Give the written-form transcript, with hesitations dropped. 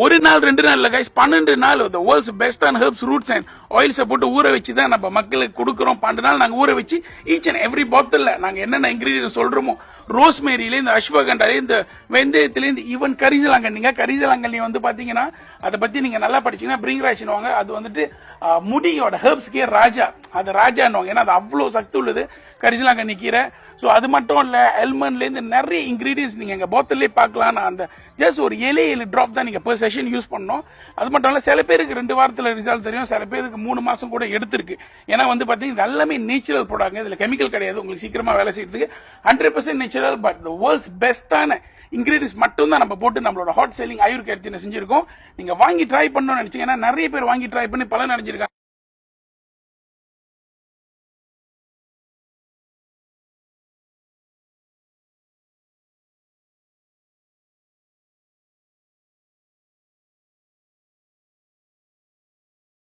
ஒரு நாள் 2 நாள் இல்ல கைஸ், 12 நாள் வேர்ல்ட்ஸ் பெஸ்டான ஹெர்ப்ஸ் ரூட்ஸ் அண்ட் ஆயில்ஸை போட்டு ஊற வச்சு தான் நம்ம மக்களுக்கு கொடுக்குறோம். 12 நாள் நாங்க ஊற வச்சு ஈச் அண்ட் எவ்ரி பாட்டில் நாங்க என்னென்ன இன்கிரீடியன்ட் சொல்றோமோ, ரோஸ்மேரியில இந்த அஸ்வகண்டால இந்த வெந்தயத்துல இந்த ஈவன் கரிசலாங்கண்ணி வந்து பாத்தீங்கன்னா அதை பத்தி நீங்க நல்லா படிச்சீங்கன்னா பிரிங்ராஷன் வாங்க, அது வந்துட்டு முடியோட ஹெர்ப்ஸ்க்கே ராஜா, அது ராஜான்னுவாங்க. ஏன்னா அது அவ்வளவு சக்தி உள்ளது கரிசலாங்கண்ணி கீரை. ஸோ அது மட்டும் இல்ல, எல்மண்ட்ல இருந்து நிறைய இன்கிரீடியன்ஸ் நீங்க எங்க பாட்டிலே பார்க்கலாம். நான் அந்த ஜஸ்ட் ஒரு 7 டிராப் தான் நீங்க பெர் செஷன் யூஸ் பண்ணோம். அது மட்டும் இல்ல, சில பேருக்கு 2 வாரத்துல ரிசல்ட் தெரியும், சில பேருக்கு 3 மாசம் கூட எடுத்திருக்கு. ஏன்னா வந்து பாத்தீங்கன்னா எல்லாமே நேச்சுரல் ப்ராடக்ட், இதுல கெமிக்கல் கிடையாது. உங்களுக்கு சீக்கிரமா வேலை செய்யறதுக்கு 100% நேச்சுரல், பட் வேர்ல்ட்ஸ் பெஸ்டான இன்கிரீடியன்ஸ் மட்டும் தான் நம்ம போட்டு நம்மளோட ஹாட் செல்லிங் ஆயுர்வேதினை செஞ்சிருக்கோம். நீங்க வாங்கி ட்ரை பண்ணணும்னு நினைச்சீங்கன்னா நிறைய பேர் வாங்கி ட்ரை பண்ணி பலன் அடைஞ்சிருக்காங்க.